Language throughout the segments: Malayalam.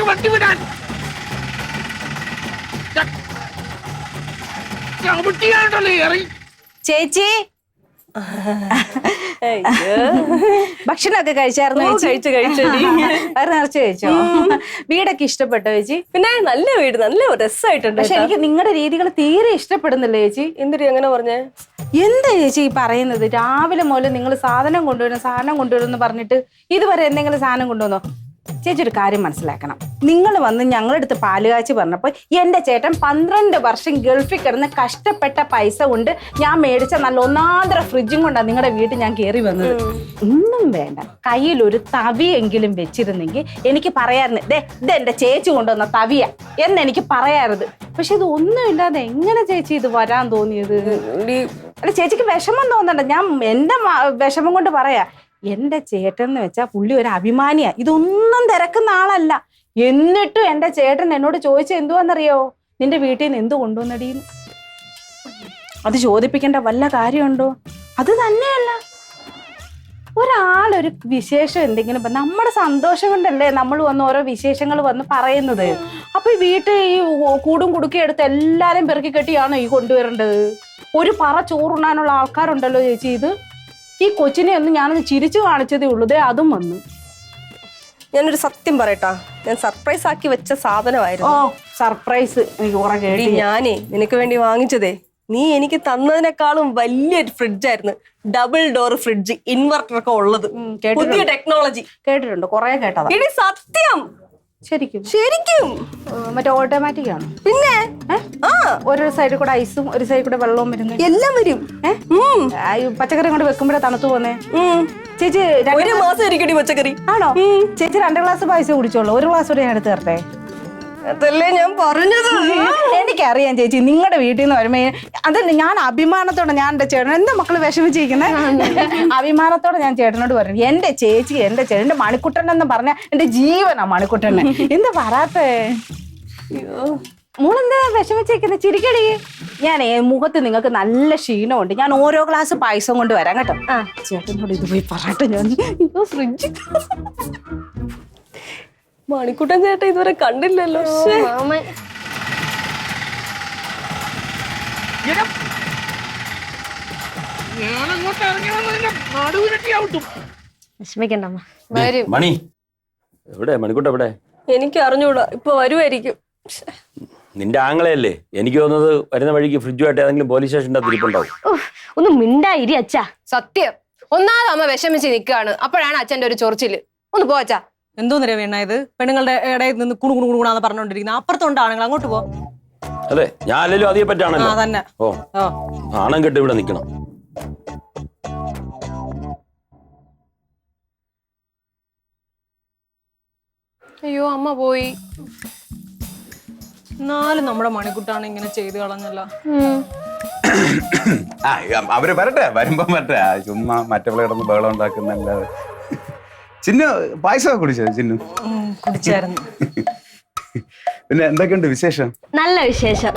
വണ്ടി വിടാൻ ചേച്ചി ഭക്ഷണമൊക്കെ കഴിച്ചായിരുന്നു? നിറച്ച് കഴിച്ചോ? വീടൊക്കെ ഇഷ്ടപ്പെട്ടോ ചേച്ചി? പിന്നെ നല്ല വീട്, നല്ല രസമായിട്ടുണ്ട്. പക്ഷെ എനിക്ക് നിങ്ങളുടെ രീതികൾ തീരെ ഇഷ്ടപ്പെടുന്നില്ല ചേച്ചി. എന്തിനാ അങ്ങനെ പറഞ്ഞേ? എന്താ ചേച്ചി ഈ പറയുന്നത്? രാവിലെ മുതൽ നിങ്ങൾ സാധനം കൊണ്ടുവരുമെന്ന് പറഞ്ഞിട്ട് ഇതുവരെ എന്തെങ്കിലും സാധനം കൊണ്ടുവന്നോ? ചേച്ചി ഒരു കാര്യം മനസ്സിലാക്കണം. നിങ്ങൾ വന്ന് ഞങ്ങളടുത്ത് പാല് കാച്ചി പറഞ്ഞപ്പോൾ എൻ്റെ ചേട്ടൻ 12 വർഷം ഗൾഫിൽ കിടന്ന് കഷ്ടപ്പെട്ട പൈസ കൊണ്ട് ഞാൻ മേടിച്ച നല്ല ഒന്നാന്തര ഫ്രിഡ്ജും കൊണ്ടാണ് നിങ്ങളുടെ വീട്ടിൽ ഞാൻ കയറി വന്നത്. ഒന്നും വേണ്ട, കയ്യിൽ ഒരു തവിയെങ്കിലും വെച്ചിരുന്നെങ്കിൽ എനിക്ക് പറയാമായിരുന്നു, ഇത് എൻ്റെ ചേച്ചി കൊണ്ടുവന്ന തവിയ എന്നെനിക്ക് പറയാറുത്. പക്ഷെ ഇത് ഒന്നുമില്ലാതെ എങ്ങനെ ചേച്ചി ഇത് വരാൻ തോന്നിയത്? അല്ല ചേച്ചിക്ക് വിഷമം തോന്നണ്ട, ഞാൻ എൻ്റെ വിഷമം കൊണ്ട് പറയാ. എന്റെ ചേട്ടൻ എന്ന് വെച്ചാൽ പുള്ളി ഒരു അഭിമാനിയാ, ഇതൊന്നും തിരക്കുന്ന ആളല്ല. എന്നിട്ടും എന്റെ ചേട്ടൻ എന്നോട് ചോദിച്ച എന്തുവാന്നറിയോ? നിന്റെ വീട്ടിൽ നിന്ന് എന്ത് കൊണ്ടുവന്നടീന്ന്. അത് ചോദിപ്പിക്കേണ്ട വല്ല കാര്യമുണ്ടോ? അത് തന്നെയല്ല, ഒരാളൊരു വിശേഷം എന്തെങ്കിലും നമ്മുടെ സന്തോഷം കൊണ്ടല്ലേ നമ്മൾ വന്ന് ഓരോ വിശേഷങ്ങൾ വന്ന് പറയുന്നത്. അപ്പൊ ഈ വീട്ടിൽ ഈ കൂടും കുടുക്കി എടുത്ത് എല്ലാരും പെറുക്കി കെട്ടിയാണോ ഈ കൊണ്ടുവരേണ്ടത്? ഒരു പറ ചോറുണ്ണാനുള്ള ആൾക്കാരുണ്ടല്ലോ ചേച്ചി. ഇത് ഈ കൊച്ചിനെ ഒന്ന് ഞാനൊന്ന് ചിരിച്ചു കാണിച്ചതേ ഉള്ളൂ, അതും വന്നു. ഞാനൊരു സത്യം പറയട്ടാ, ഞാൻ സർപ്രൈസ് ആക്കി വെച്ച സാധനമായിരുന്നു. ഓ സർപ്രൈസ്, എനിക്ക് കുറെ കേട്ടി. ഞാനേ നിനക്ക് വേണ്ടി വാങ്ങിച്ചതേ, നീ എനിക്ക് തന്നതിനേക്കാളും വലിയൊരു ഫ്രിഡ്ജായിരുന്നു. ഡബിൾ ഡോർ ഫ്രിഡ്ജ്, ഇൻവെർട്ടർ ഒക്കെ ഉള്ളത്, പുതിയ ടെക്നോളജി. കേട്ടിട്ടുണ്ട്, കുറെ കേട്ടതാ. എടി സത്യം, ശരിക്കും ശരിക്കും. മറ്റേ ഓട്ടോമാറ്റിക് ആണ്? പിന്നെ ഒരു സൈഡിൽ കൂടെ ഐസും ഒരു സൈഡിൽ കൂടെ വെള്ളവും വരുന്നത് എല്ലാം വരും. പച്ചക്കറി കൊണ്ട് വെക്കുമ്പോഴേ തണുത്തു പോന്നേ. ചേച്ചി 1 മാസം ഇരിക്കടി പച്ചക്കറി. ആണോ? ചേച്ചി 2 ഗ്ലാസ് പായസം കുടിച്ചോളൂ, 1 ഗ്ലാസ് കൂടെ ഞാൻ എടുത്ത് തരട്ടെ? അതല്ലേ ഞാൻ പറഞ്ഞത്. എനിക്കറിയാം ചേച്ചി, നിങ്ങളുടെ വീട്ടിൽ നിന്ന് വരുമ്പോ അതല്ല, ഞാൻ അഭിമാനത്തോടെ ഞാൻ എന്റെ ചേട്ടൻ, എന്താ മക്കള് വിഷമിച്ചിരിക്കുന്നത്, അഭിമാനത്തോടെ ഞാൻ ചേട്ടനോട് പറഞ്ഞു, എന്റെ ചേച്ചി എന്റെ ചേട്ടൻ, എന്റെ മണിക്കുട്ടൻ എന്ന് പറഞ്ഞ എന്റെ ജീവനാ മണിക്കുട്ടനെ. എന്താ പറയാത്തേ? മോളെന്താ വിഷമിച്ചിരിക്കുന്നത്? ചിരിക്കടി. ഞാനേ മുഖത്ത് നിങ്ങൾക്ക് നല്ല ക്ഷീണമുണ്ട്, ഞാൻ ഓരോ ഗ്ലാസ് പായസം കൊണ്ട് വരാം കേട്ടോ. ചേട്ടനോട് ഇത് പോയി പറയട്ടെ. ഞാൻ ഫ്രിഡ്ജ് മണിക്കുട്ടൻ ചേട്ടാ ഇതുവരെ കണ്ടില്ലല്ലോ. വിഷമിക്കണ്ടമ്മ. മണി എവിടെ? മണിക്കൂട്ട എവിടെ? എനിക്ക് അറിഞ്ഞൂടാ, ഇപ്പൊ വരുമായിരിക്കും. നിന്റെ ആങ്ങളെയല്ലേ? എനിക്ക് തോന്നുന്നത് വരുന്ന വഴിക്ക് ഫ്രിഡ്ജുമായിട്ട് ഏതെങ്കിലും പോലീസ് സ്റ്റേഷൻ്റെ തിരിപ്പുണ്ടാവും. ഒന്ന് മിണ്ടായിരി അച്ഛാ. സത്യം, ഒന്നാമത് അമ്മ വിഷമിച്ച് നിൽക്കുകയാണ്, അപ്പോഴാണ് അച്ഛന്റെ ഒരു ചൊറിച്ചില്. ഒന്ന് പോ അച്ഛാ. എന്തോന്നര വീണായത്? പെണ്ണുങ്ങളുടെ ഇടയിൽ നിന്ന് കുണുകുണുകുണാന്ന് പറഞ്ഞോണ്ടിരിക്കുന്നത്. അപ്പുറത്തുണ്ട് ആണുങ്ങൾ, അങ്ങോട്ട് പോ. അതെ, ഞാൻ അല്ലെങ്കിലും അതേ പറ്റാണല്ലോ. തന്നെ. ഓ ആണം കെട്ട് ഇവിടെ നിൽക്കണം. അയ്യോ അമ്മ പോയി. എന്നാലും നമ്മുടെ മണിക്കുട്ടാണ് ഇങ്ങനെ ചെയ്തു കളഞ്ഞല്ലോ. അവര് വരട്ടെ, വരുമ്പോ വരട്ടെ. ചുമ്മാ മറ്റവളെ കിടന്ന് ബഹളം ഉണ്ടാക്കുന്നല്ലാതെ. ചിന്നു പായസമൊക്കെ കുടിച്ചോ? ചിന്നു കുടിച്ചായിരുന്നു. പിന്നെ എന്തൊക്കെയുണ്ട് വിശേഷം? നല്ല വിശേഷം.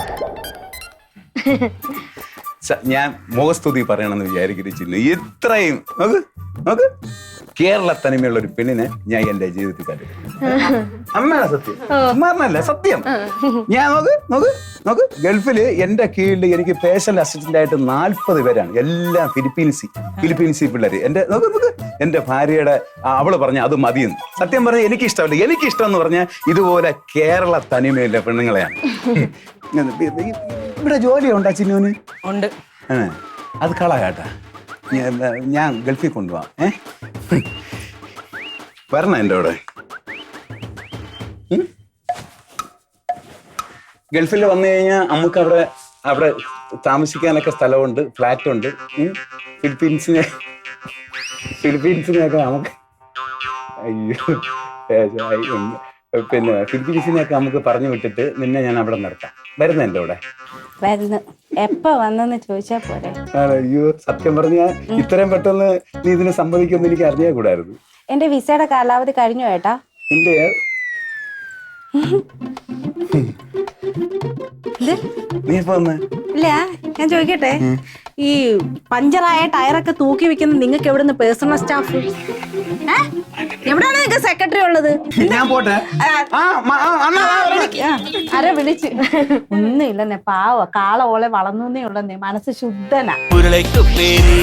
ഞാൻ മുഖസ്തുതി പറയണമെന്ന് വിചാരിക്കരുത് ചിന്നു. ഇത്രയും നോക്ക് കേരള തനിമയുള്ള ഒരു പെണ്ണിനെ ഞാൻ എന്റെ ജീവിതത്തിൽ കണ്ടിട്ടുണ്ട്. അമ്മയുടെ സത്യം, അമ്മല്ല സത്യം. ഞാൻ നോക്ക് ഗൾഫില് എന്റെ കീഴിൽ എനിക്ക് പേഴ്സണൽ അസിസ്റ്റന്റ് ആയിട്ട് 40 പേരാണ്, എല്ലാം ഫിലിപ്പീൻസി പിള്ളേര്. എന്റെ ഭാര്യയുടെ അവള് പറഞ്ഞ അത് മതിയെന്ന്. സത്യം പറഞ്ഞാൽ എനിക്കിഷ്ടമല്ല. എനിക്കിഷ്ടം എന്ന് പറഞ്ഞാൽ ഇതുപോലെ കേരള തനിമയുള്ള പെണ്ണുങ്ങളെയാണ്. ഇവിടെ ജോലി ഉണ്ടാ ചിന്നുവിന്? ഉണ്ട്. അത് കളയാട്ടാ, ഞാൻ ഗൾഫിൽ കൊണ്ടുപോവാം. വരണം എൻ്റെ കൂടെ. ഗൾഫിൽ വന്നു കഴിഞ്ഞാൽ നമുക്ക് അവിടെ താമസിക്കാനൊക്കെ സ്ഥലമുണ്ട്, ഫ്ലാറ്റ് ഉണ്ട്. ഫിലിപ്പീൻസിനെയൊക്കെ നമുക്ക് പിന്നെ ഫിലിപ്പീൻസിനെയൊക്കെ നമുക്ക് പറഞ്ഞു വിട്ടിട്ട് നിന്നെ ഞാൻ അവിടെ നിർത്താം. വരുന്ന എൻ്റെ കൂടെ? വരുന്നു. എപ്പോ വന്നെന്ന് ചോദിച്ചാ പോരെ? അയ്യോ സത്യം പറഞ്ഞാ ഇത്രയും പെട്ടെന്ന് നീ ഇതിന് സമ്മതിക്കുമെന്ന് എനിക്ക് അറിഞ്ഞാൽ കൂടായിരുന്നു. എന്റെ വിസയുടെ കാലാവധി കഴിഞ്ഞു ഏട്ടാ. നിന്റെ ഇത് നീ ഇപ്പൊ വന്നേ ഇല്ല ഞാൻ ചോദിക്കട്ടെ ഈ പഞ്ചറായ ടയറൊക്കെ തൂക്കി വെക്കുന്ന നിങ്ങൾക്ക് എവിടുന്ന് പേഴ്സണൽ സ്റ്റാഫ്? എവിടെയാണ് നിങ്ങൾക്ക് സെക്രട്ടറി ഉള്ളത്? ഞാൻ പോട്ടെ ആരെ വിളിച്ച് ഒന്നുമില്ലെന്നേ, പാവ കാള ഓളെ വളർന്നേ ഉള്ളന്നേ, മനസ്സ് ശുദ്ധനാ. ഉരുളയ്ക്ക് പേര്